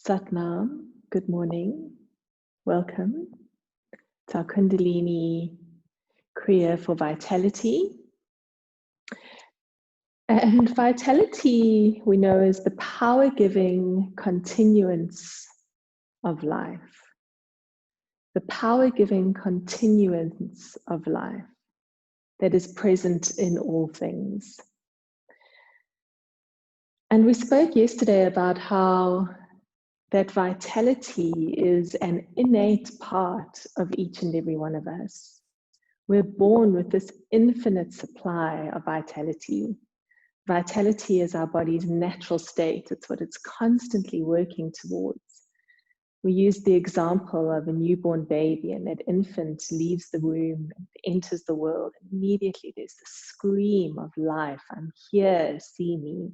Satnam, good morning. Welcome to our Kundalini Kriya for Vitality. And vitality, we know, is the power-giving continuance of life. The power-giving continuance of life that is present in all things. And we spoke yesterday about how that vitality is an innate part of each and every one of us. We're born with this infinite supply of vitality. Vitality is our body's natural state. It's what it's constantly working towards. We use the example of a newborn baby, and that infant leaves the womb and enters the world. Immediately there's this scream of life. I'm here, see me.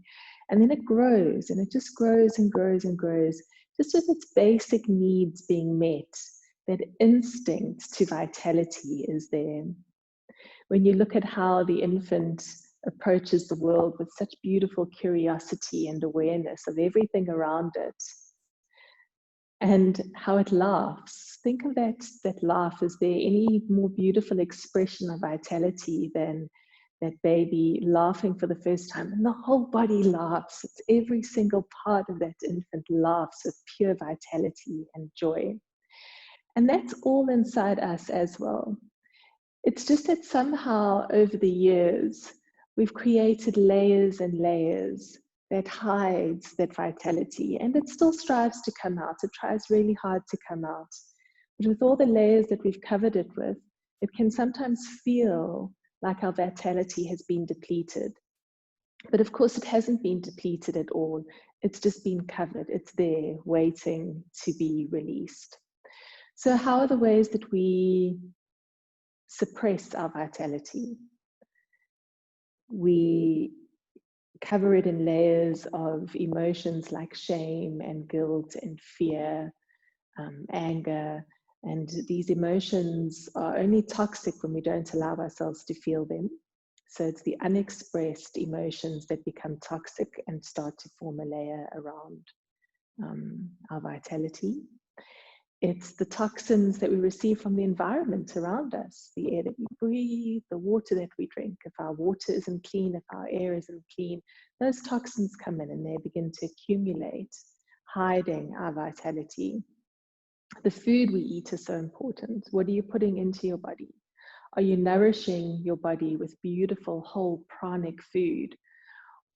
And then it grows, and it just grows and grows and grows, just with its basic needs being met. That instinct to vitality is there. When you look at how the infant approaches the world with such beautiful curiosity and awareness of everything around it, and how it laughs. Think of that laugh. Is there any more beautiful expression of vitality than that baby laughing for the first time? And the whole body laughs. It's every single part of that infant laughs with pure vitality and joy. And that's all inside us as well. It's just that somehow over the years, we've created layers and layers that hides that vitality, and it still strives to come out. It tries really hard to come out. But with all the layers that we've covered it with, it can sometimes feel like our vitality has been depleted. But of course, it hasn't been depleted at all. It's just been covered. It's there waiting to be released. So how are the ways that we suppress our vitality? We cover it in layers of emotions like shame and guilt and fear, anger. And these emotions are only toxic when we don't allow ourselves to feel them. So it's the unexpressed emotions that become toxic and start to form a layer around our vitality. It's the toxins that we receive from the environment around us, the air that we breathe, the water that we drink. If our water isn't clean, if our air isn't clean, those toxins come in and they begin to accumulate, hiding our vitality. The food we eat is so important. What are you putting into your body? Are you nourishing your body with beautiful, whole, pranic food?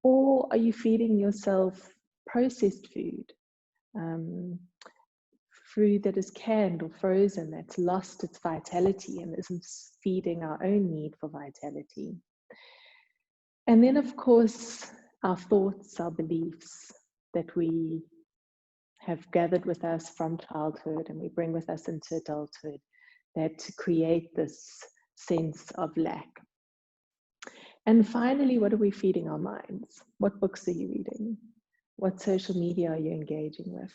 Or are you feeding yourself processed food? Food that is canned or frozen, that's lost its vitality and isn't feeding our own need for vitality. And then, of course, our thoughts, our beliefs that we have gathered with us from childhood and we bring with us into adulthood that create this sense of lack. And finally, what are we feeding our minds? What books are you reading? What social media are you engaging with?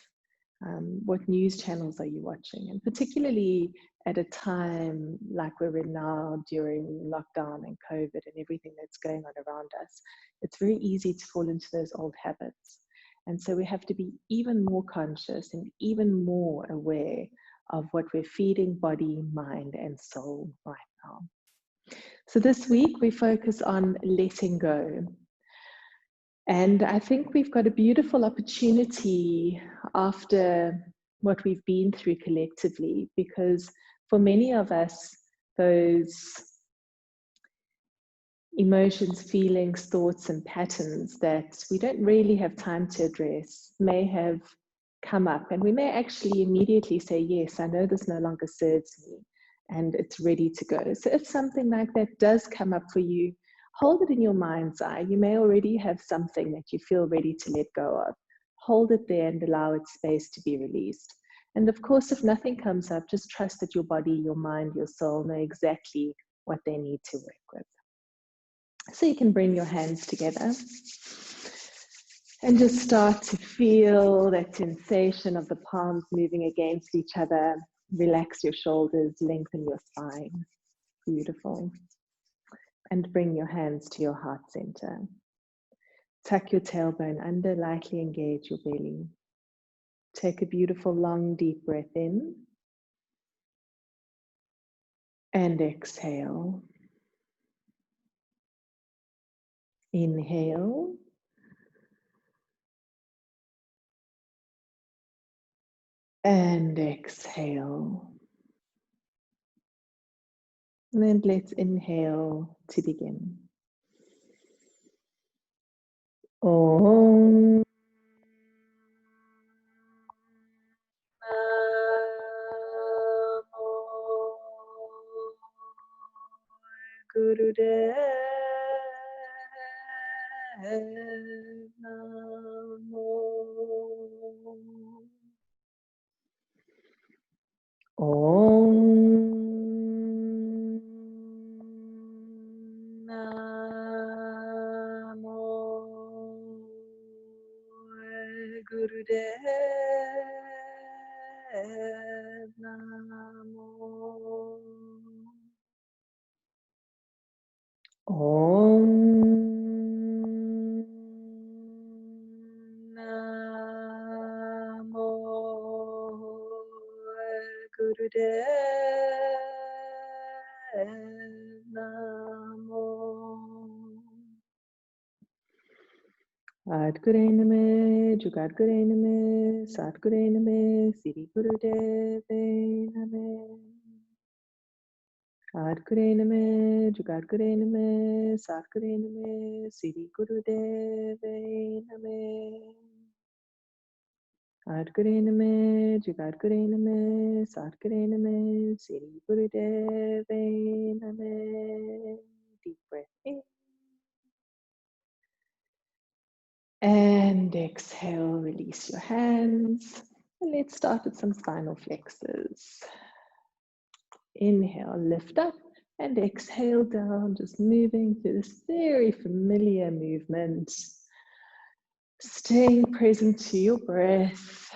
What news channels are you watching? And particularly at a time like we're in now during lockdown and COVID and everything that's going on around us, it's very easy to fall into those old habits. And so we have to be even more conscious and even more aware of what we're feeding body, mind, and soul right now. So this week we focus on letting go. And I think we've got a beautiful opportunity after what we've been through collectively, because for many of us, those emotions, feelings, thoughts, and patterns that we don't really have time to address may have come up, and we may actually immediately say, yes, I know this no longer serves me, and it's ready to go. So if something like that does come up for you, hold it in your mind's eye. You may already have something that you feel ready to let go of. Hold it there and allow its space to be released. And of course, if nothing comes up, just trust that your body, your mind, your soul know exactly what they need to work with. So you can bring your hands together and just start to feel that sensation of the palms moving against each other. Relax your shoulders, lengthen your spine. Beautiful. And bring your hands to your heart center. Tuck your tailbone under, lightly engage your belly. Take a beautiful long deep breath in and exhale. Inhale and exhale. And then let's inhale to begin. Om Namo Gurudev Namo. Om Namo Gurudev Namo. Om Namo Gurudev Namo. Adgure Name, Jugadgure Name, Satgure Name, Siri Gurudev Name. Adgure Name, Jugadgure Name, Satgure Name, Siri Gurudev Name. Adgure Name, Jugadgure Name, Satgure Name, Siri Gurudev Name. Deep breath in. And exhale, release your hands. And let's start with some spinal flexors. Inhale, lift up, and exhale down, just moving through this very familiar movement. Staying present to your breath.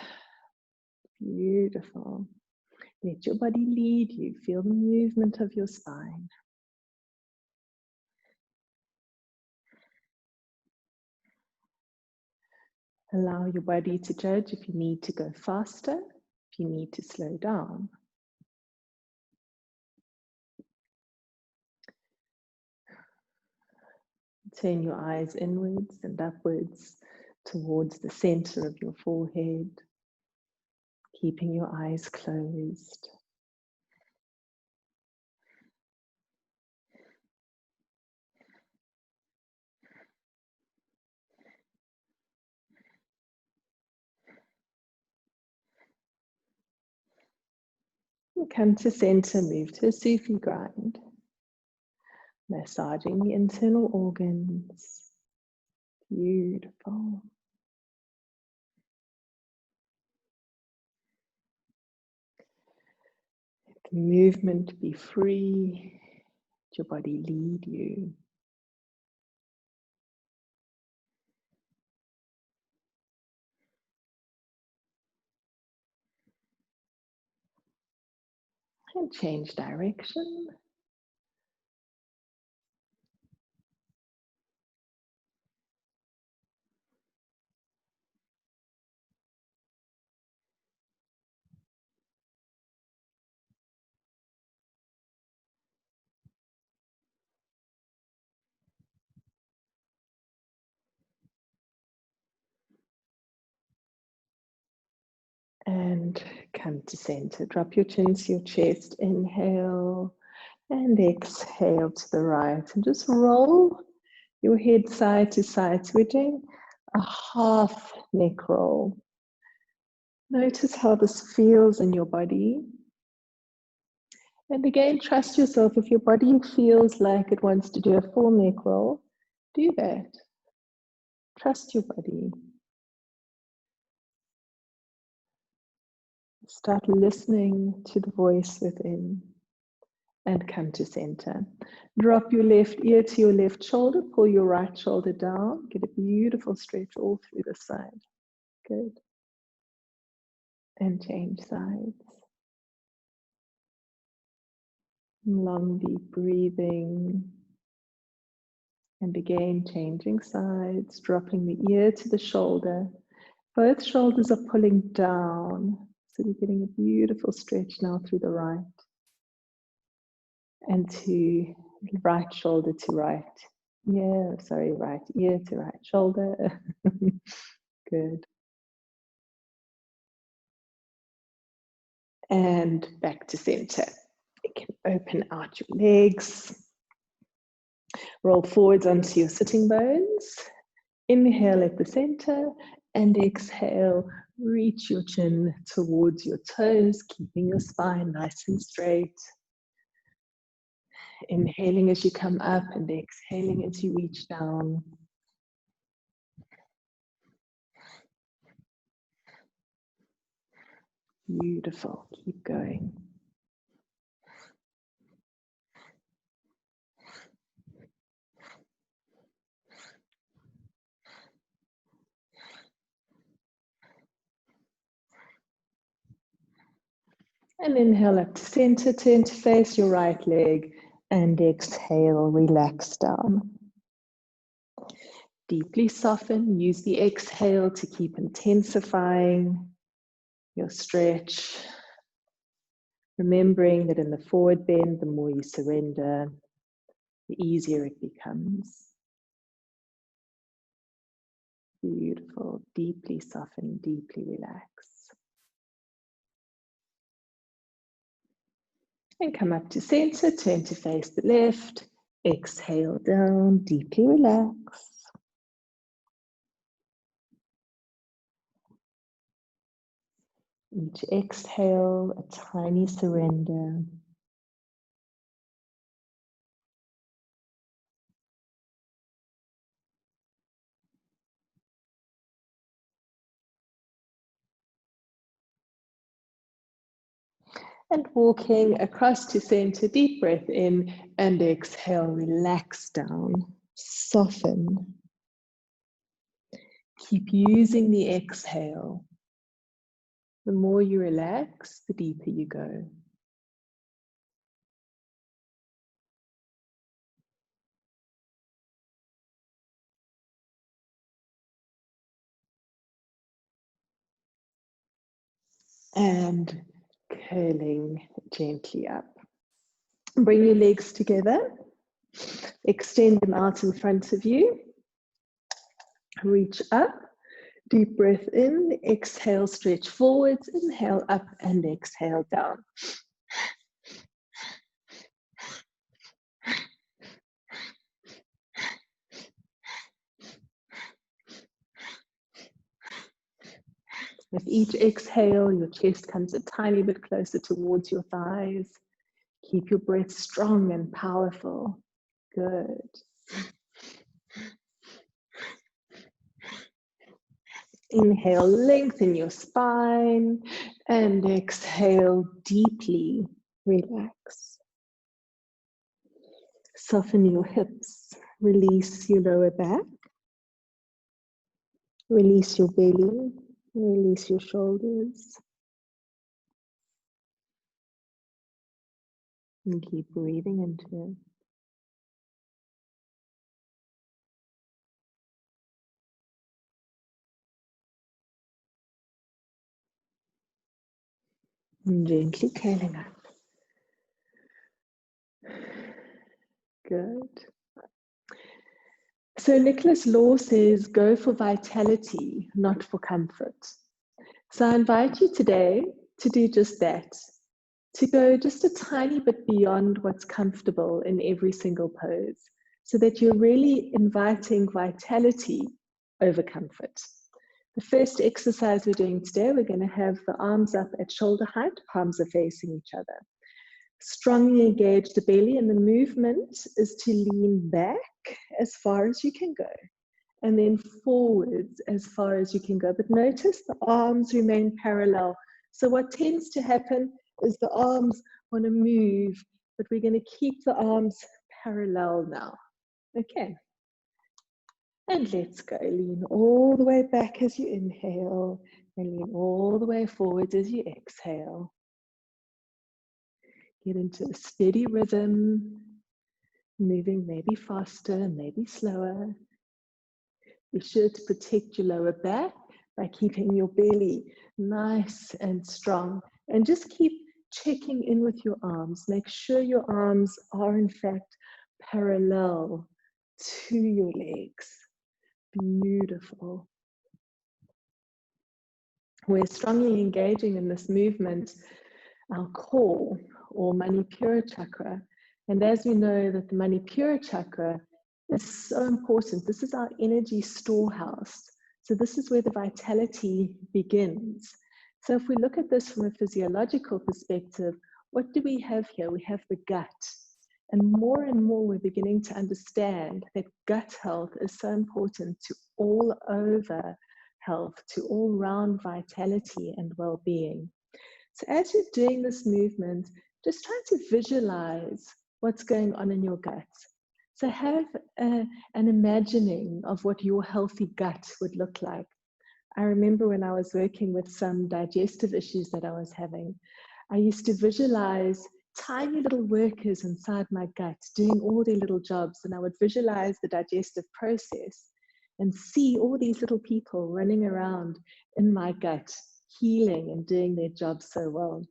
Beautiful. Let your body lead you. Feel the movement of your spine. Allow your body to judge if you need to go faster, if you need to slow down. Turn your eyes inwards and upwards towards the center of your forehead, keeping your eyes closed. Come to center, move to a Sufi grind, massaging the internal organs. Beautiful. Let the movement be free. Let your body lead you. And change direction. And come to center. Drop your chin to your chest. Inhale and exhale to the right. And just roll your head side to side. So we're doing a half neck roll. Notice how this feels in your body. And again, trust yourself. If your body feels like it wants to do a full neck roll, do that. Trust your body. Start listening to the voice within and come to center. Drop your left ear to your left shoulder, pull your right shoulder down, get a beautiful stretch all through the side. Good. And change sides. Long deep breathing. And again, changing sides, dropping the ear to the shoulder, Both shoulders are pulling down. So you're getting a beautiful stretch now through the right. And to right shoulder to right. Right ear to right shoulder. Good. And back to center. You can open out your legs. Roll forwards onto your sitting bones. Inhale at the center and exhale. Reach your chin towards your toes, keeping your spine nice and straight. Inhaling as you come up and exhaling as you reach down. Beautiful. Keep going. And inhale up to center, turn to face your right leg, and exhale, relax down. Deeply soften, use the exhale to keep intensifying your stretch. Remembering that in the forward bend, the more you surrender, the easier it becomes. Beautiful, deeply soften, deeply relax. And come up to center, turn to face the left, exhale down, deeply relax. Each exhale, a tiny surrender. And walking across to center, deep breath in and exhale, relax down, soften. Keep using the exhale. The more you relax, the deeper you go. And curling gently up. Bring your legs together. Extend them out in front of you. Reach up. Deep breath in. Exhale, stretch forwards. Inhale up and exhale down. With each exhale, your chest comes a tiny bit closer towards your thighs. Keep your breath strong and powerful. Good. Inhale, lengthen your spine, and exhale, deeply relax. Soften your hips, release your lower back, release your belly, release your shoulders. And keep breathing into it. And gently curling up. Good. So Nicholas Law says, go for vitality, not for comfort. So I invite you today to do just that, to go just a tiny bit beyond what's comfortable in every single pose, so that you're really inviting vitality over comfort. The first exercise we're doing today, we're going to have the arms up at shoulder height, palms are facing each other. Strongly engage the belly, and the movement is to lean back as far as you can go, and then forwards as far as you can go. But notice the arms remain parallel. So what tends to happen is the arms want to move, but we're going to keep the arms parallel now. Okay. And let's go. Lean all the way back as you inhale, and lean all the way forwards as you exhale. Get into a steady rhythm, moving maybe faster, maybe slower. Be sure to protect your lower back, by keeping your belly nice and strong. And just keep checking in with your arms. Make sure your arms are in fact parallel to your legs. Beautiful. We're strongly engaging in this movement, our core or Manipura chakra. And as we know that the Manipura chakra is so important, this is our energy storehouse. So this is where the vitality begins. So if we look at this from a physiological perspective, what do we have here? We have the gut. And more we're beginning to understand that gut health is so important to all over health, to all round vitality and well-being. So as you're doing this movement, just try to visualize what's going on in your gut. So have an imagining of what your healthy gut would look like. I remember when I was working with some digestive issues that I was having, I used to visualize tiny little workers inside my gut doing all their little jobs, and I would visualize the digestive process and see all these little people running around in my gut, healing and doing their job so well.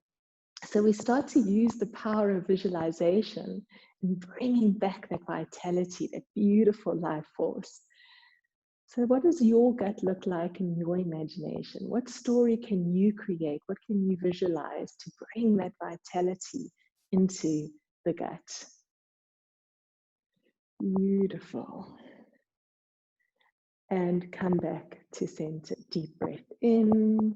So we start to use the power of visualization and bringing back that vitality, that beautiful life force. So what does your gut look like in your imagination? What story can you create? What can you visualize to bring that vitality into the gut? Beautiful. And come back to center. Deep breath in.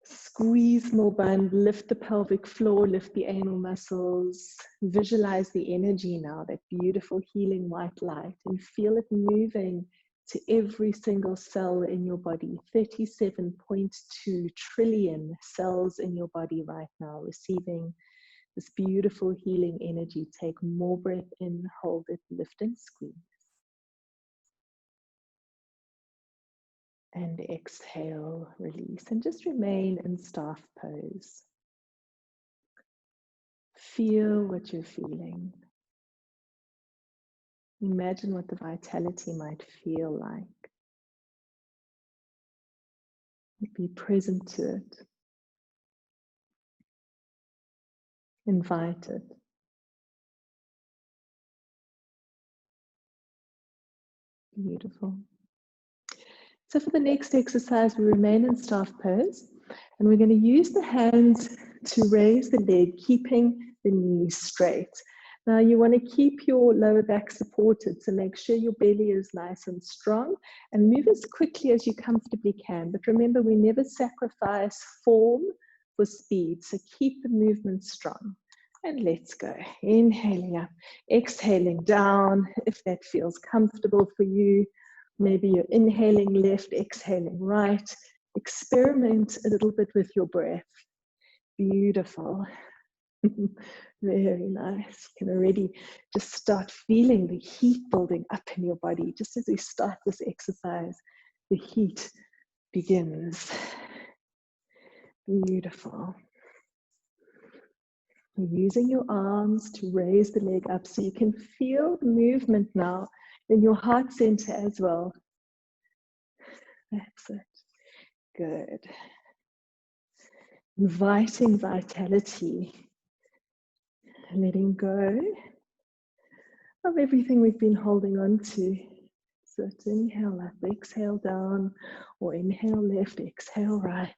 Squeeze more bund, lift the pelvic floor, lift the anal muscles. Visualize the energy now, that beautiful healing white light, and feel it moving to every single cell in your body. 37.2 trillion cells in your body right now, receiving this beautiful healing energy. Take more breath in, hold it, lift and squeeze. And exhale, release, and just remain in staff pose. Feel what you're feeling. Imagine what the vitality might feel like. Be present to it. Invite it. Beautiful. So for the next exercise, we remain in staff pose, and we're going to use the hands to raise the leg, keeping the knees straight. Now you want to keep your lower back supported, so make sure your belly is nice and strong, and move as quickly as you comfortably can. But remember, we never sacrifice form for speed, so keep the movement strong. And let's go. Inhaling up, exhaling down, if that feels comfortable for you. Maybe you're inhaling left, exhaling right. Experiment a little bit with your breath. Beautiful. Very nice. You can already just start feeling the heat building up in your body. Just as we start this exercise, the heat begins. Beautiful. Using your arms to raise the leg up so you can feel the movement now in your heart center as well. That's it. Good. Inviting vitality. Letting go of everything we've been holding on to. So to inhale up, exhale down, or inhale left, exhale right.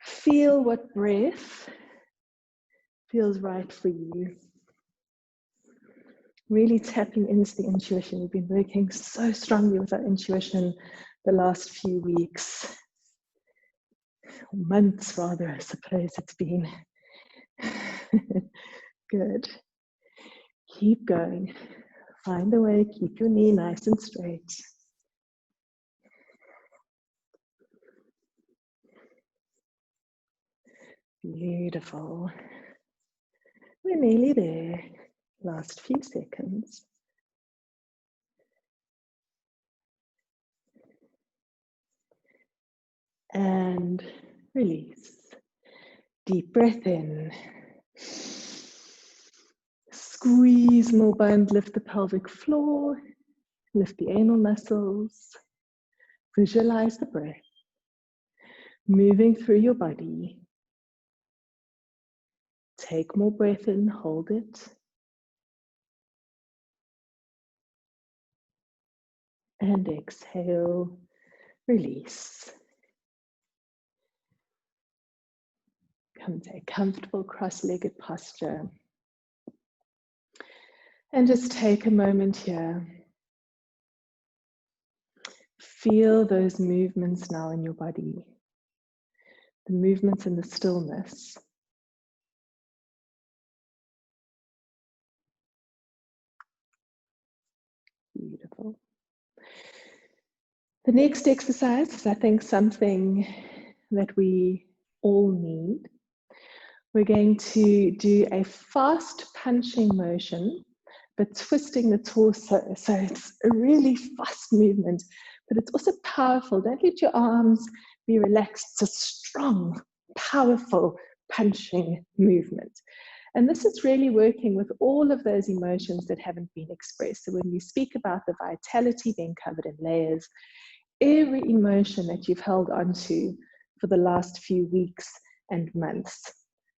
Feel what breath feels right for you. Really tapping into the intuition. We've been working so strongly with our intuition the last few weeks, months rather, I suppose it's been. Good. Keep going. Find a way, keep your knee nice and straight. Beautiful. We're nearly there. Last few seconds. And release. Deep breath in. Squeeze more bund, lift the pelvic floor, lift the anal muscles. Visualize the breath moving through your body. Take more breath in, hold it. And exhale, release. Come to a comfortable cross-legged posture. And just take a moment here. Feel those movements now in your body. The movements in the stillness. Beautiful. The next exercise is, I think, something that we all need. We're going to do a fast punching motion, but twisting the torso. So it's a really fast movement, but it's also powerful. Don't let your arms be relaxed. It's a strong, powerful punching movement. And this is really working with all of those emotions that haven't been expressed. So when we speak about the vitality being covered in layers, every emotion that you've held onto for the last few weeks and months,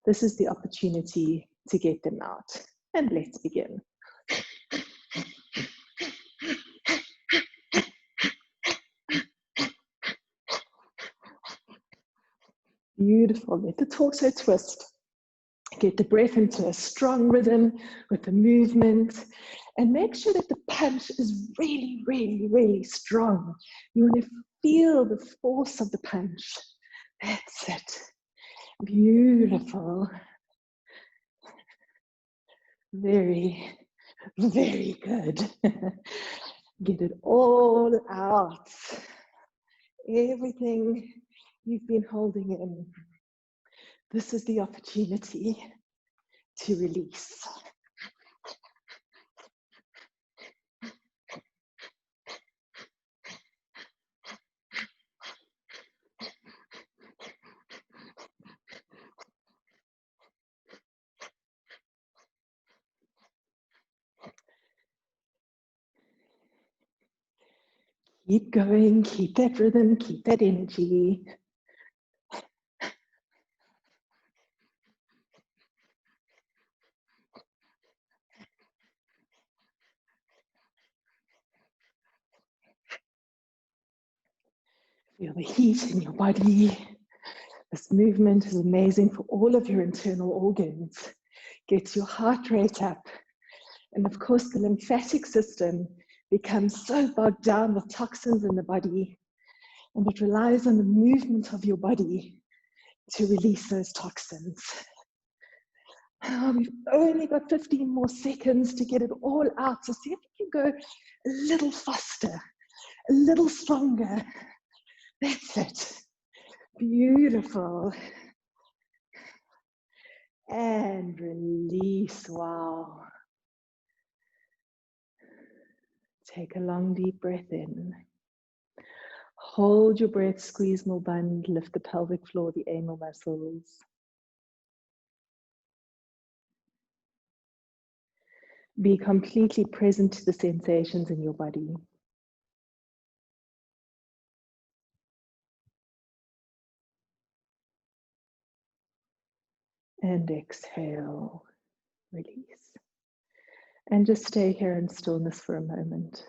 this is the opportunity to get them out. And let's begin. Beautiful. Let the torso twist. Get the breath into a strong rhythm with the movement, and make sure that the punch is really, really, really strong. You want to feel the force of the punch. That's it. Beautiful. Very, very good. Get it all out. Everything you've been holding in. This is the opportunity to release. Keep going, keep that rhythm, keep that energy. Feel the heat in your body. This movement is amazing for all of your internal organs. Gets your heart rate up. And of course, the lymphatic system becomes so bogged down with toxins in the body. And it relies on the movement of your body to release those toxins. We've only got 15 more seconds to get it all out. So see if you can go a little faster, a little stronger. That's it. Beautiful. And release. Wow. Take a long, deep breath in. Hold your breath, squeeze more bund, lift the pelvic floor, the anal muscles. Be completely present to the sensations in your body. And exhale, release. And just stay here in stillness for a moment.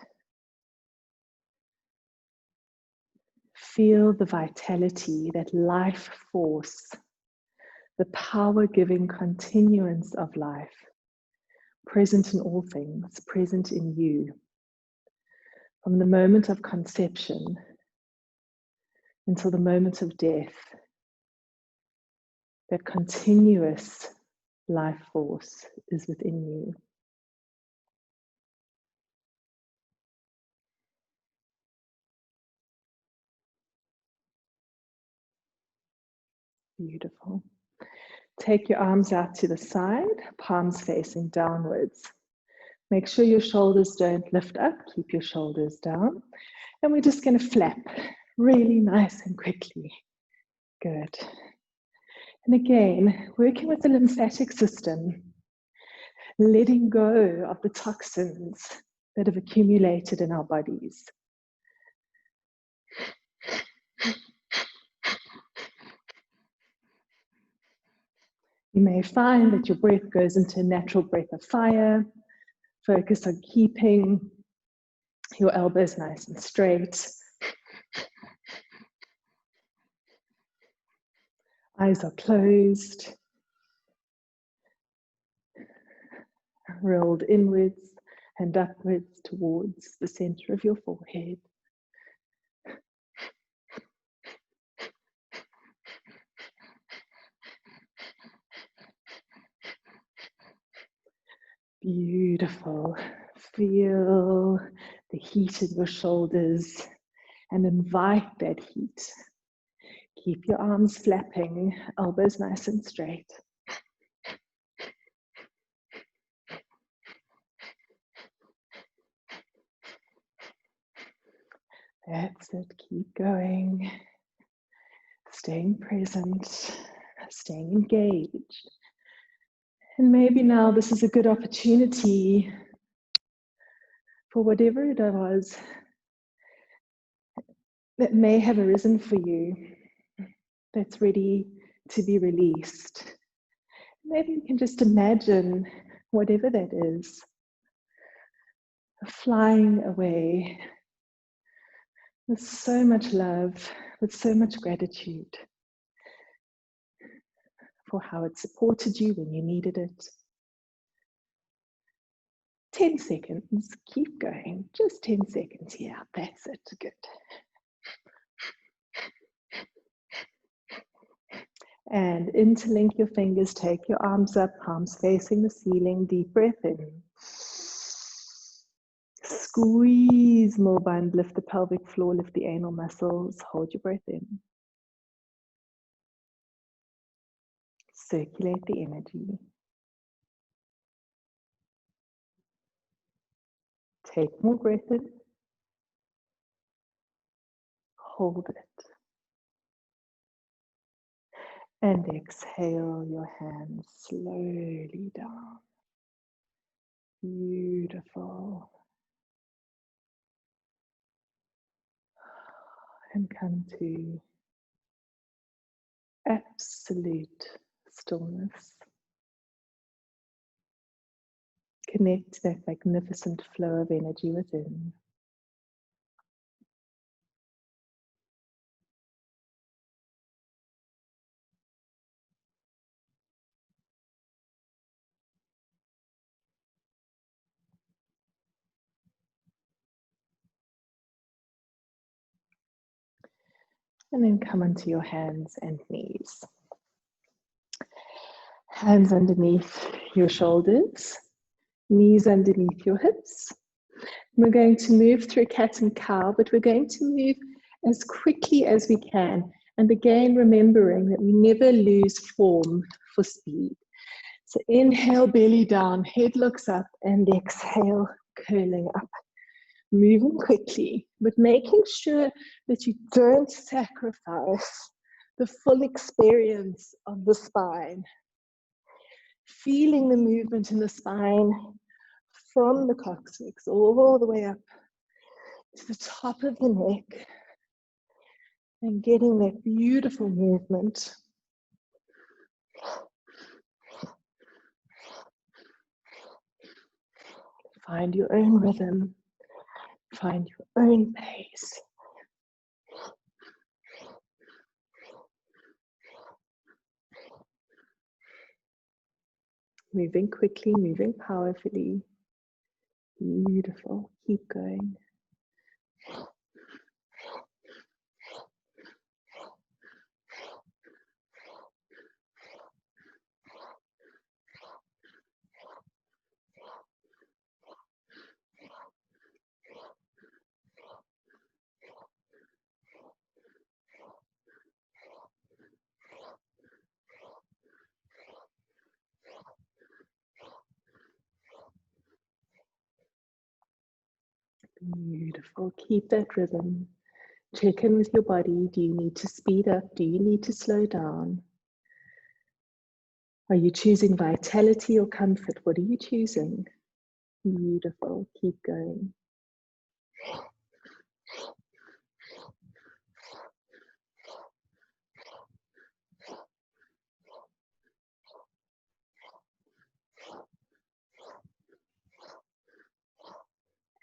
Feel the vitality, that life force, the power-giving continuance of life, present in all things, present in you. From the moment of conception until the moment of death, that continuous life force is within you. Beautiful. Take your arms out to the side, palms facing downwards. Make sure your shoulders don't lift up, keep your shoulders down. And we're just going to flap really nice and quickly. Good. And again, working with the lymphatic system, letting go of the toxins that have accumulated in our bodies. You may find that your breath goes into a natural breath of fire. Focus on keeping your elbows nice and straight. Eyes are closed, rolled inwards and upwards towards the center of your forehead. Beautiful. Feel the heat in your shoulders and invite that heat. Keep your arms flapping, elbows nice and straight. That's it, keep going. Staying present, staying engaged. And maybe now this is a good opportunity for whatever it was that may have arisen for you, that's ready to be released. Maybe you can just imagine whatever that is, flying away with so much love, with so much gratitude for how it supported you when you needed it. 10 seconds, keep going, just 10 seconds here, that's it, good. And interlink your fingers, take your arms up, palms facing the ceiling, deep breath in. Squeeze more band, lift the pelvic floor, lift the anal muscles, hold your breath in. Circulate the energy. Take more breath in. Hold it. And exhale your hands slowly down. Beautiful. And come to absolute stillness. Connect to that magnificent flow of energy within. And then come onto your hands and knees. Hands underneath your shoulders, knees underneath your hips. We're going to move through cat and cow, but we're going to move as quickly as we can. And again, remembering that we never lose form for speed. So inhale, belly down, head looks up, and exhale, curling up. Moving quickly, but making sure that you don't sacrifice the full experience of the spine. Feeling the movement in the spine from the coccyx all the way up to the top of the neck and getting that beautiful movement. Find your own rhythm, find your own pace. Moving quickly, moving powerfully. Beautiful, keep going. Beautiful, keep that rhythm. Check in with your body. Do you need to speed up? Do you need to slow down? Are you choosing vitality or comfort? What are you choosing? Beautiful, keep going.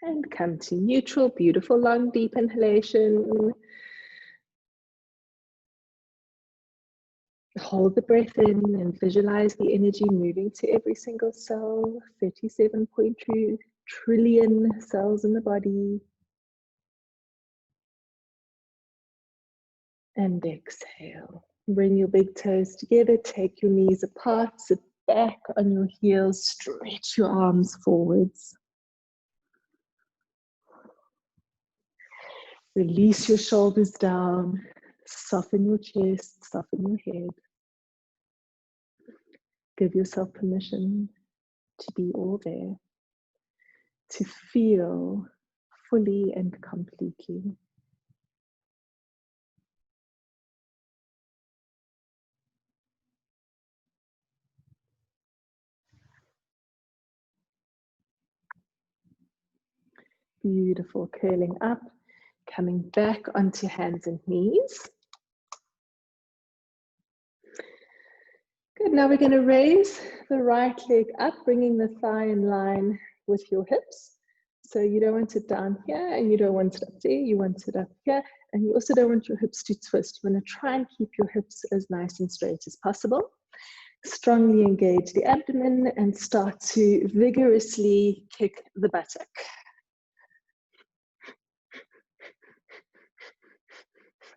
And come to neutral. Beautiful, long, deep inhalation. Hold the breath in and visualize the energy moving to every single cell. 37.2 trillion cells in the body. And exhale. Bring your big toes together. Take your knees apart. Sit back on your heels. Stretch your arms forwards. Release your shoulders down. Soften your chest. Soften your head. Give yourself permission to be all there. To feel fully and completely. Beautiful. Curling up, coming back onto hands and knees. Good. Now we're going to raise the right leg up, bringing the thigh in line with your hips. So you don't want it down here and you don't want it up there. You want it up here. And you also don't want your hips to twist. You want to try and keep your hips as nice and straight as possible. Strongly engage the abdomen and start to vigorously kick the buttock.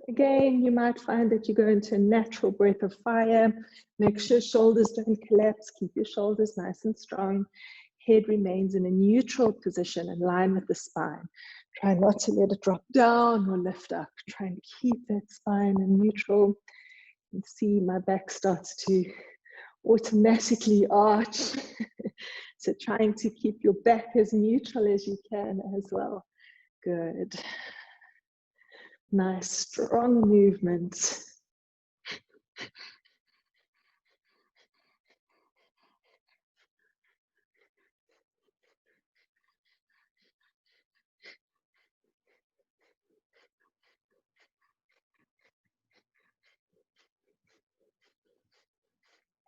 Again, you might find that you go into a natural breath of fire. Make sure shoulders don't collapse. Keep your shoulders nice and strong. Head remains in a neutral position in line with the spine. Try not to let it drop down or lift up. Try and keep that spine in neutral. You see my back starts to automatically arch. So trying to keep your back as neutral as you can as well. Good. Nice, strong movement.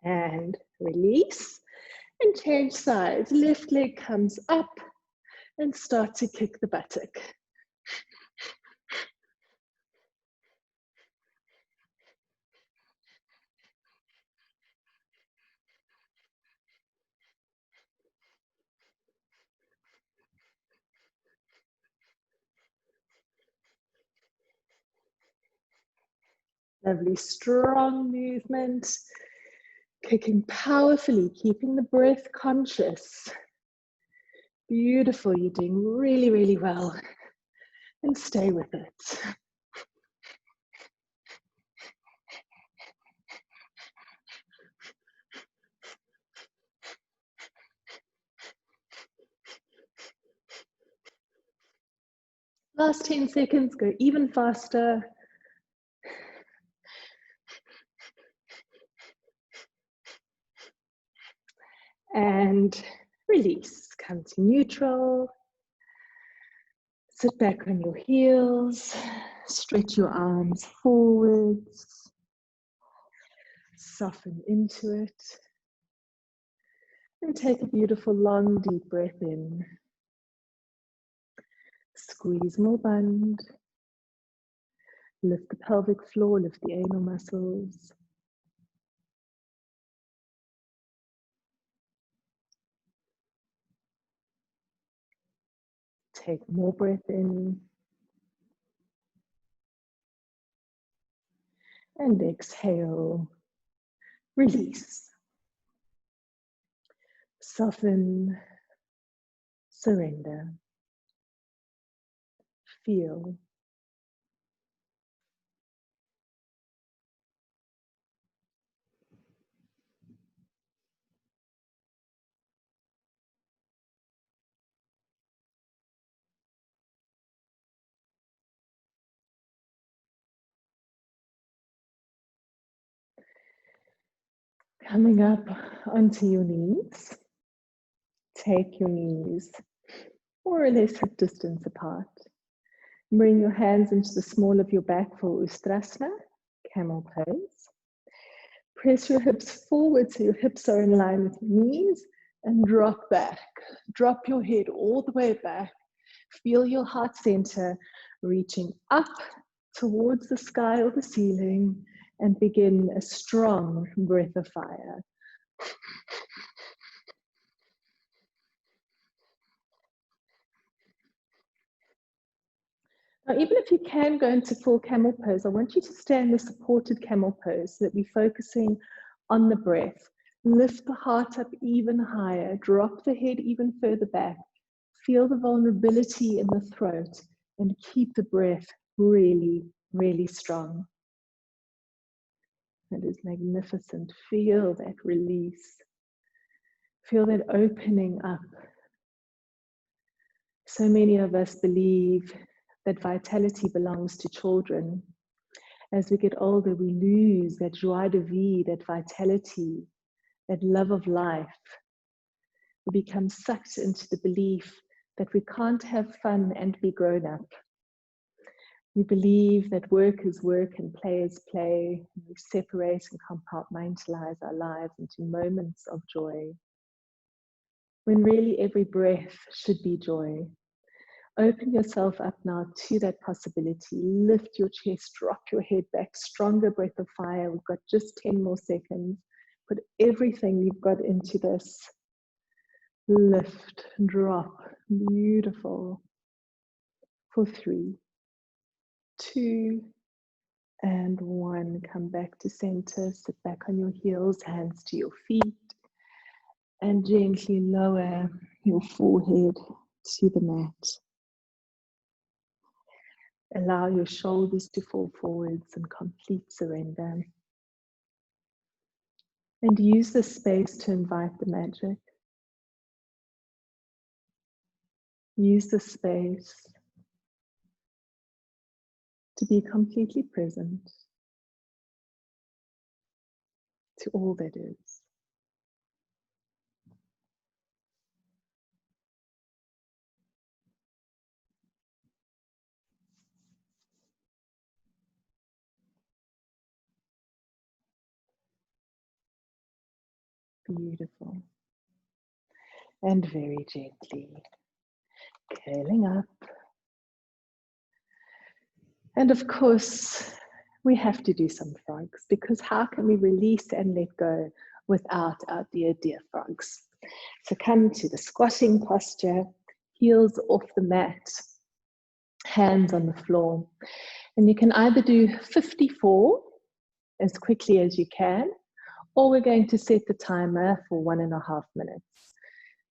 And release and change sides. Left leg comes up and start to kick the buttock. Lovely, strong movement. Kicking powerfully, keeping the breath conscious. Beautiful, you're doing really, really well. And stay with it. Last 10 seconds, go even faster. And release, come to neutral. Sit back on your heels, stretch your arms forwards, soften into it, and take a beautiful long deep breath in. Squeeze more bund, lift the pelvic floor, lift the anal muscles. Take more breath in. And exhale, release. Soften, surrender, feel. Coming up onto your knees, take your knees more or less hip distance apart. Bring your hands into the small of your back for Ustrasana, camel pose. Press your hips forward so your hips are in line with your knees and drop back. Drop your head all the way back Feel your heart center reaching up towards the sky or the ceiling, and begin a strong breath of fire. Now, even if you can go into full camel pose, I want you to stay in the supported camel pose so that we're focusing on the breath. Lift the heart up even higher, drop the head even further back. Feel the vulnerability in the throat and keep the breath really, really strong. That is magnificent. Feel that release. Feel that opening up. So many of us believe that vitality belongs to children. As we get older, we lose that joie de vivre, that vitality, that love of life. We become sucked into the belief that we can't have fun and be grown up. We believe that work is work and play is play. We separate and compartmentalize our lives into moments of joy, when really every breath should be joy. Open yourself up now to that possibility. Lift your chest, drop your head back, stronger breath of fire. We've got just 10 more seconds. Put everything you've got into this. Lift, drop, beautiful. For 3, 2, and 1. Come back to center, sit back on your heels, hands to your feet, and gently lower your forehead to the mat. Allow your shoulders to fall forwards in complete surrender. And use this space to invite the magic. Use the space to be completely present to all that is. Beautiful. And very gently curling up. And of course, we have to do some frogs, because how can we release and let go without our dear frogs? So come to the squatting posture, heels off the mat, hands on the floor. And you can either do 54 as quickly as you can, or we're going to set the timer for 1.5 minutes.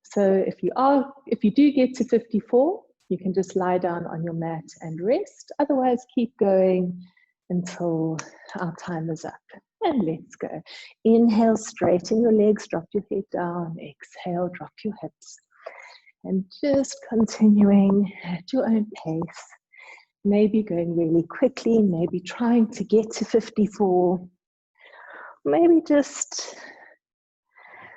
So if you do get to 54, you can just lie down on your mat and rest. Otherwise, keep going until our time is up. And let's go. Inhale, straighten your legs, drop your head down. Exhale, drop your hips. And just continuing at your own pace. Maybe going really quickly, maybe trying to get to 54. Maybe just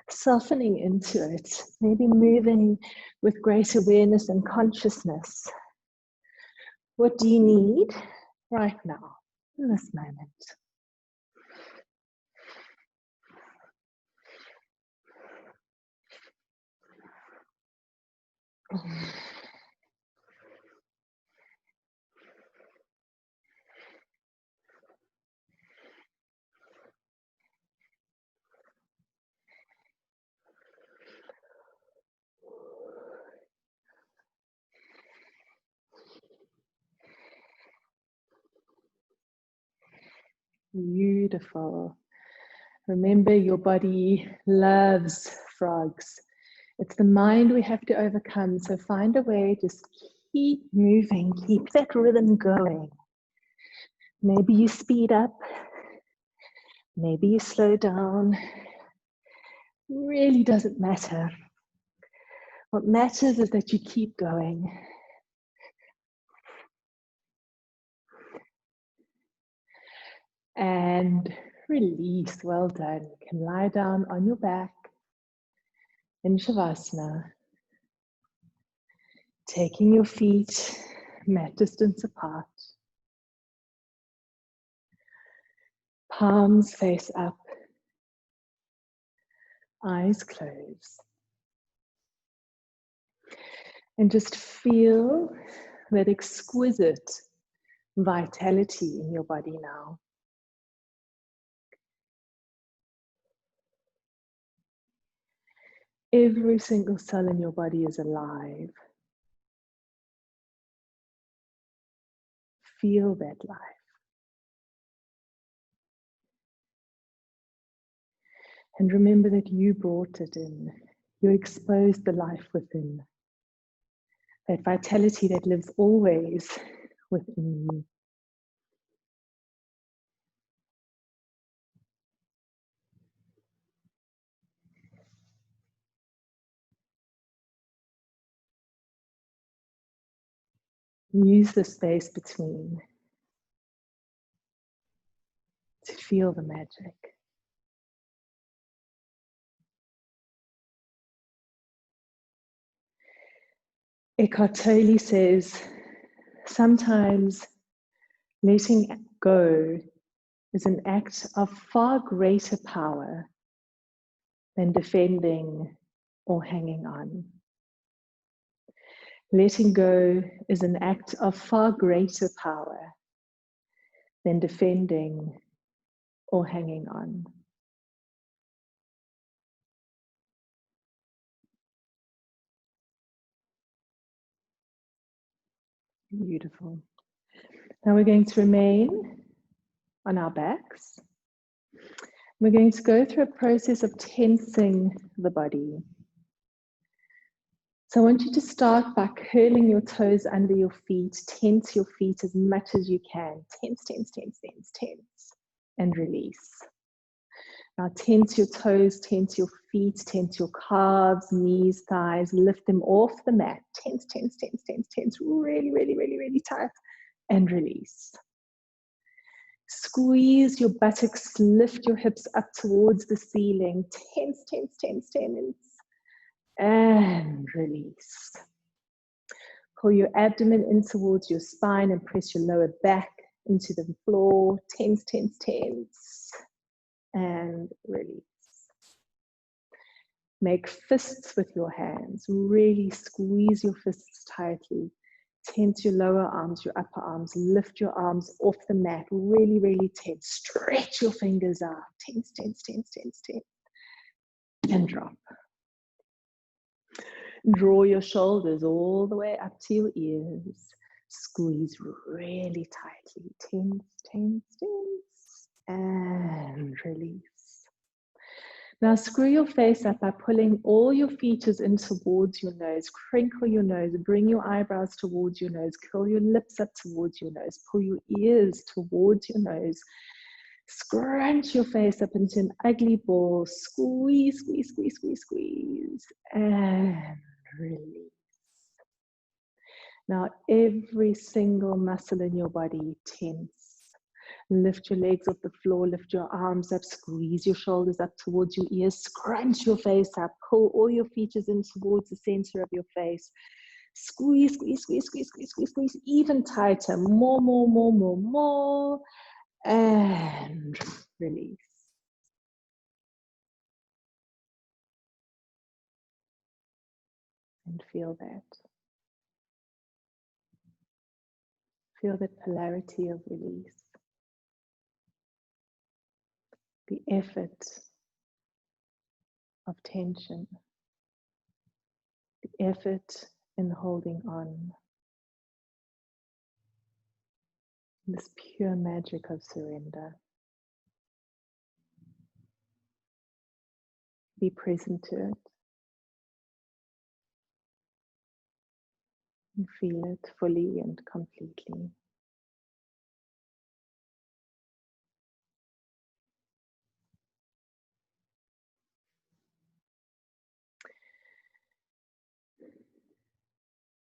softening into it, maybe moving with great awareness and consciousness. What do you need right now, in this moment? Beautiful. Remember, your body loves frogs. It's the mind we have to overcome. So find a way, just keep moving, keep that rhythm going. Maybe you speed up, maybe you slow down. Really doesn't matter. What matters is that you keep going. And release. Well done. You can lie down on your back in Shavasana, taking your feet mat distance apart, palms face up, eyes closed. And just feel that exquisite vitality in your body now. Every single cell in your body is alive. Feel that life. And remember that you brought it in. You exposed the life within. That vitality that lives always within you. Use the space between to feel the magic. Eckhart Tolle says, sometimes letting go is an act of far greater power than defending or hanging on. Letting go is an act of far greater power than defending or hanging on. Beautiful. Now we're going to remain on our backs. We're going to go through a process of tensing the body. So I want you to start by curling your toes under your feet. Tense your feet as much as you can. Tense, tense, tense, tense, tense. And release. Now tense your toes, tense your feet, tense your calves, knees, thighs. Lift them off the mat. Tense, tense, tense, tense, tense. Really, really, really, really tight. And release. Squeeze your buttocks. Lift your hips up towards the ceiling. Tense, tense, tense, tense. And release. Pull your abdomen in towards your spine and press your lower back into the floor. Tense, tense, tense. And release. Make fists with your hands. Really squeeze your fists tightly. Tense your lower arms, your upper arms. Lift your arms off the mat. Really, really tense. Stretch your fingers out. Tense, tense, tense, tense, tense. And drop. Draw your shoulders all the way up to your ears. Squeeze really tightly. Tense, tense, tense. And release. Now screw your face up by pulling all your features in towards your nose. Crinkle your nose. Bring your eyebrows towards your nose. Curl your lips up towards your nose. Pull your ears towards your nose. Scrunch your face up into an ugly ball. Squeeze, squeeze, squeeze, squeeze, squeeze. And release. Now every single muscle in your body tense. Lift your legs off the floor, lift your arms up, squeeze your shoulders up towards your ears, scrunch your face up, pull all your features in towards the center of your face. Squeeze, squeeze, squeeze, squeeze, squeeze, squeeze, squeeze, even tighter, more, more, more, more, more, and release. And feel that. Feel the polarity of release. The effort of tension. The effort in holding on. This pure magic of surrender. Be present to it. And feel it fully and completely.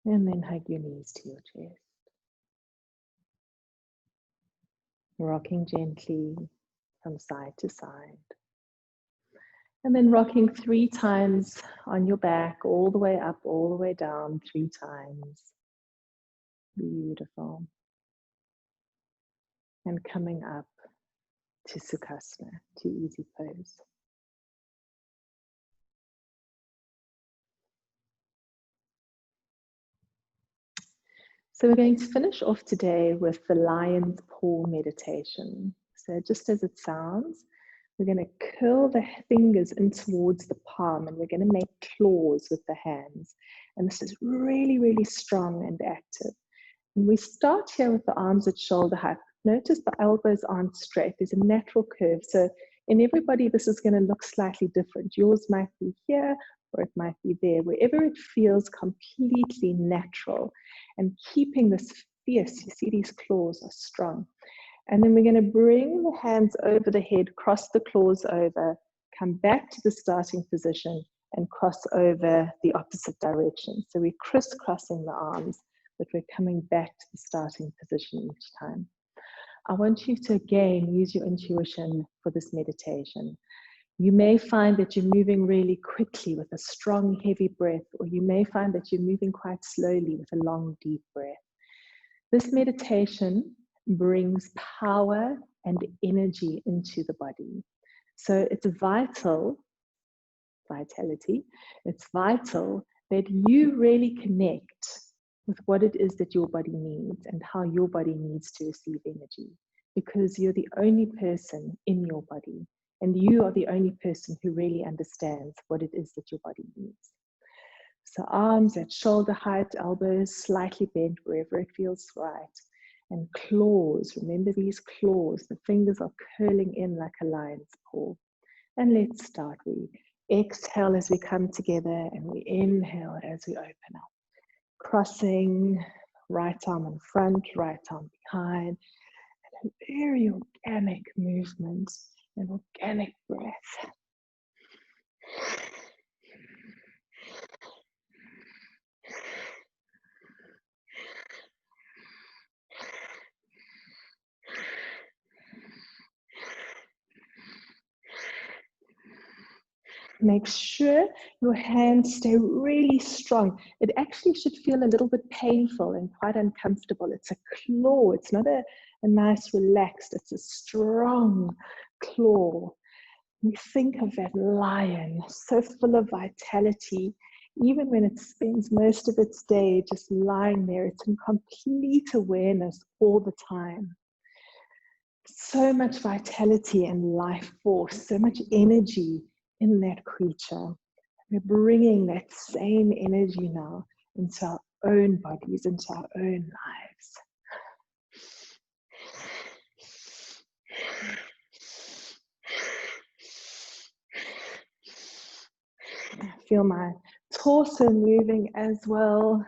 And then hug your knees to your chest. Rocking gently from side to side. And then rocking 3 times on your back, all the way up, all the way down, 3 times. Beautiful. And coming up to Sukhasana, to easy pose. So we're going to finish off today with the lion's paw meditation. So just as it sounds, we're going to curl the fingers in towards the palm and we're going to make claws with the hands. And this is really, really strong and active. And we start here with the arms at shoulder height. Notice the elbows aren't straight. There's a natural curve. So in everybody, this is going to look slightly different. Yours might be here or it might be there, wherever it feels completely natural. And keeping this fierce, you see these claws are strong. And then we're going to bring the hands over the head, cross the claws over, come back to the starting position and cross over the opposite direction. So we're crisscrossing the arms, but we're coming back to the starting position each time. I want you to again use your intuition for this meditation. You may find that you're moving really quickly with a strong, heavy breath, or you may find that you're moving quite slowly with a long, deep breath. This meditation brings power and energy into the body. So it's vitality, it's vital that you really connect with what it is that your body needs and how your body needs to receive energy, because you're the only person in your body and you are the only person who really understands what it is that your body needs. So arms at shoulder height, elbows slightly bent wherever it feels right. And claws, remember these claws, the fingers are curling in like a lion's paw. And let's start. We exhale as we come together and we inhale as we open up. Crossing, right arm in front, right arm behind. And a very organic movement, an organic breath. Make sure your hands stay really strong. It actually should feel a little bit painful and quite uncomfortable. It's a claw. It's not a nice relaxed, it's a strong claw. You think of that lion, so full of vitality. Even when it spends most of its day just lying there, it's in complete awareness all the time. So much vitality and life force, so much energy in that creature. We're bringing that same energy now into our own bodies, into our own lives. I feel my torso moving as well.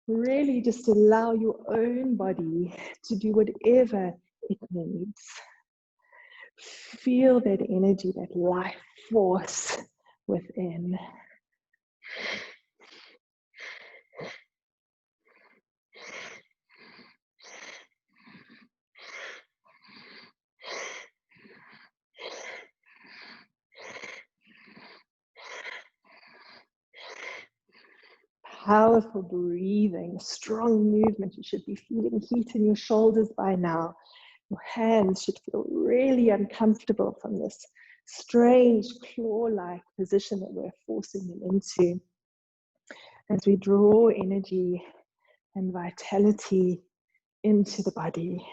Really just allow your own body to do whatever it needs. Feel that energy, that life force within. Powerful breathing, strong movement. You should be feeling heat in your shoulders by now. Your hands should feel really uncomfortable from this strange claw-like position that we're forcing them into. As we draw energy and vitality into the body.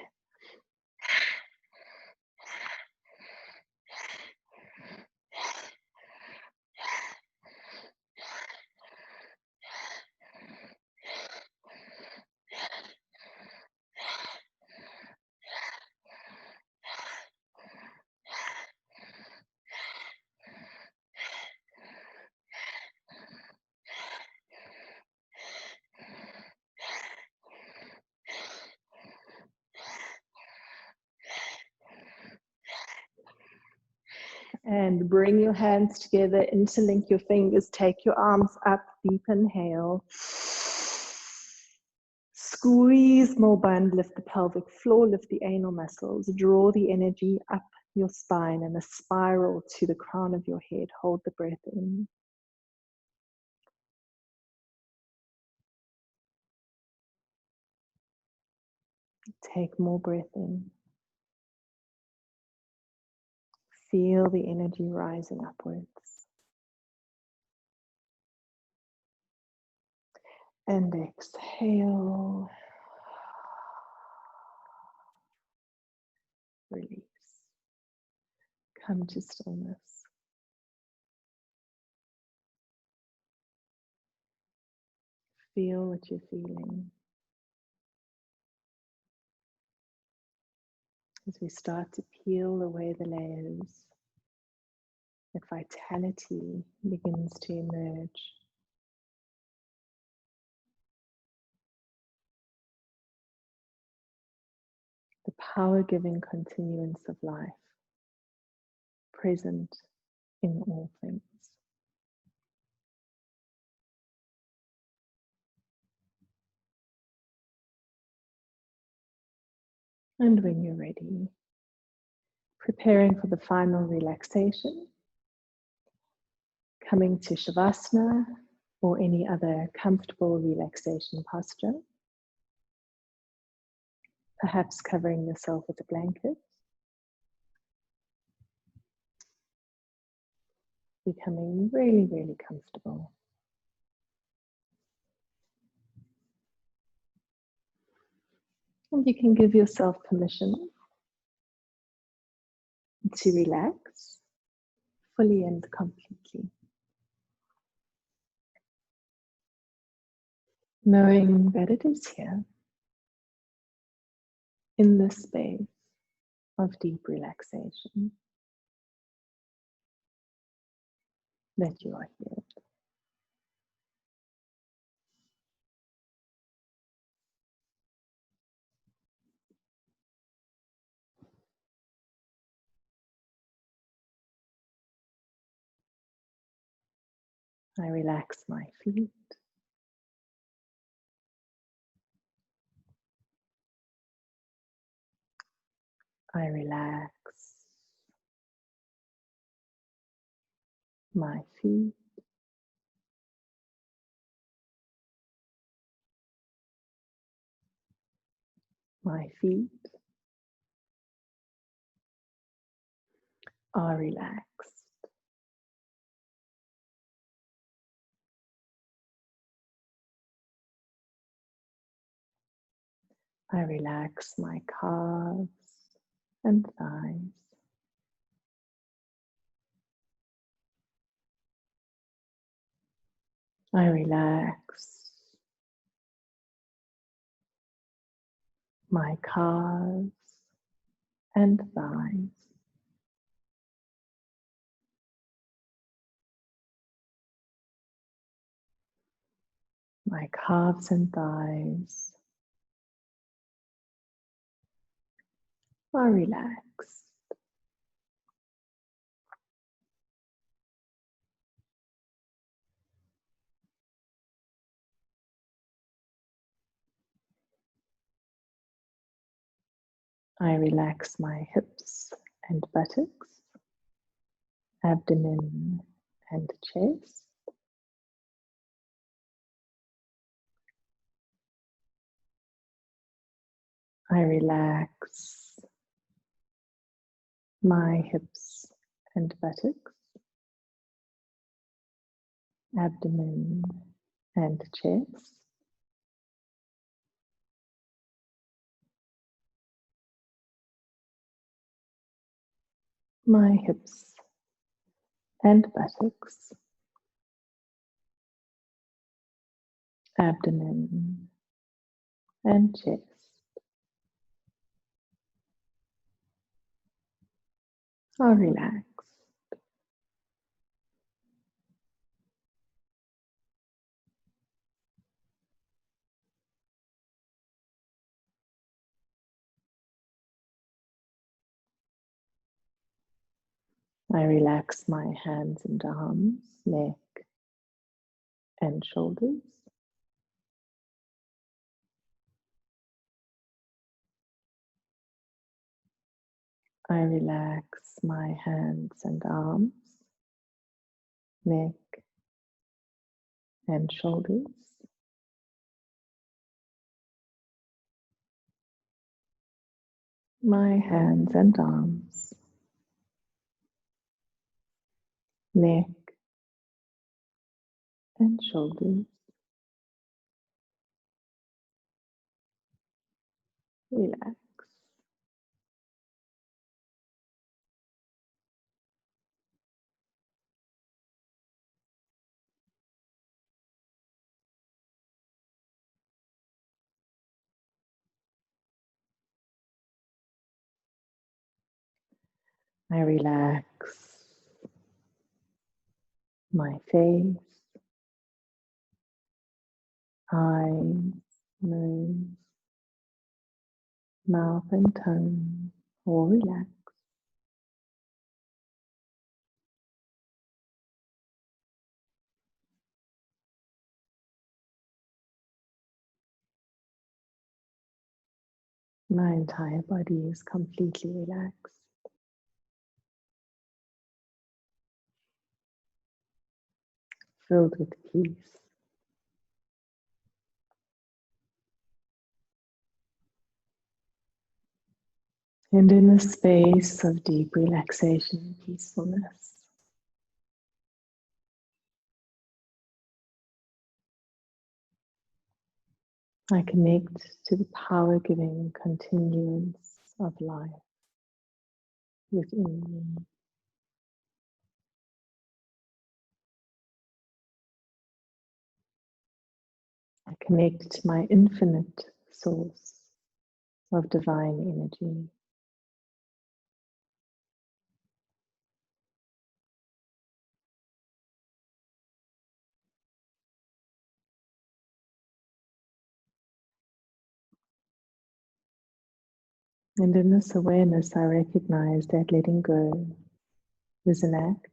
And bring your hands together, interlink your fingers, take your arms up, deep inhale. Squeeze more band, lift the pelvic floor, lift the anal muscles, draw the energy up your spine in a spiral to the crown of your head. Hold the breath in. Take more breath in. Feel the energy rising upwards. And exhale. Come to stillness. Feel what you're feeling. As we start to peel away the layers, that vitality begins to emerge. The power-giving continuance of life, present in all things. And when you're ready, preparing for the final relaxation, coming to Shavasana or any other comfortable relaxation posture, perhaps covering yourself with a blanket, becoming really, really comfortable. And you can give yourself permission to relax fully and completely, knowing that it is here, in this space of deep relaxation, that you are here. I relax my feet. I relax my feet. My feet are relaxed. I relax my calves and thighs. I relax my calves and thighs. My calves and thighs are relaxed. I relax my hips and buttocks, abdomen and chest. I relax my hips and buttocks, abdomen and chest. My hips and buttocks, abdomen and chest. Are relaxed. I relax my hands and arms, neck and shoulders. I relax my hands and arms, neck and shoulders. My hands and arms, neck and shoulders. Relax. I relax my face, eyes, nose, mouth and tongue, all relax. My entire body is completely relaxed, filled with peace. And in a space of deep relaxation and peacefulness, I connect to the power-giving continuance of life within me. I connect to my infinite source of divine energy. And in this awareness, I recognize that letting go is an act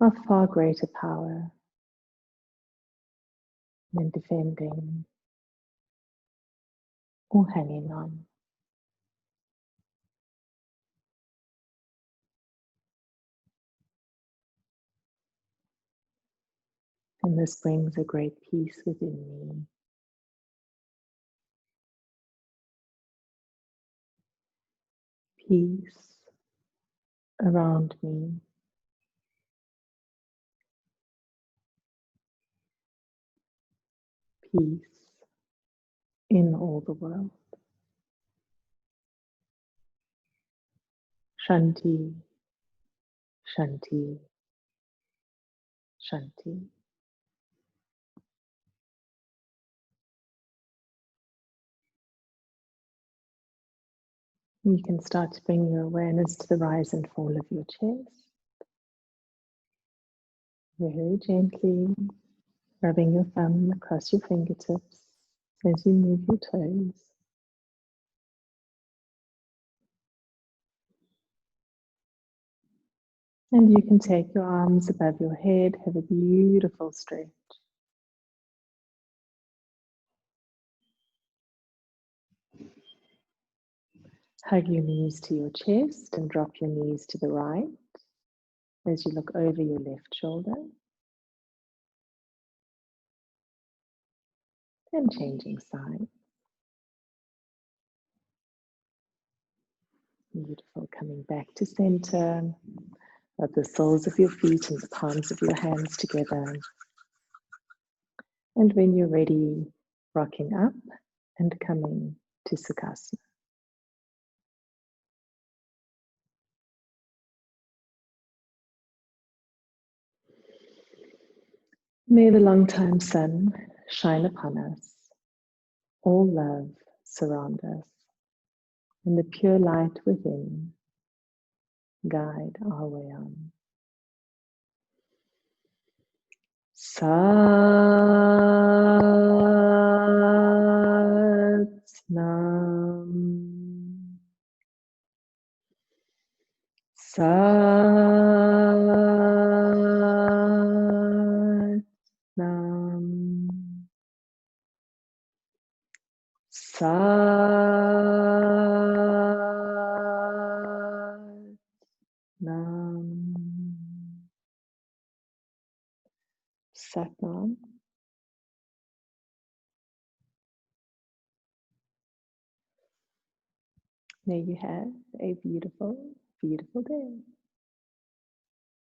of far greater power than defending or hanging on. And this brings a great peace within me. Peace around me. Peace in all the world. Shanti, Shanti, Shanti. You can start to bring your awareness to the rise and fall of your chest. Very gently, rubbing your thumb across your fingertips as you move your toes. And you can take your arms above your head, have a beautiful stretch. Hug your knees to your chest and drop your knees to the right as you look over your left shoulder. And changing sides. Beautiful. Coming back to center. Rub the soles of your feet and the palms of your hands together. And when you're ready, rocking up and coming to Sukhasana. May the long-time sun shine upon us. All love surround us. And the pure light within guide our way on. Sat Nam. Sat Nam. Sat Nam. Sat Nam. There you have a beautiful, beautiful day.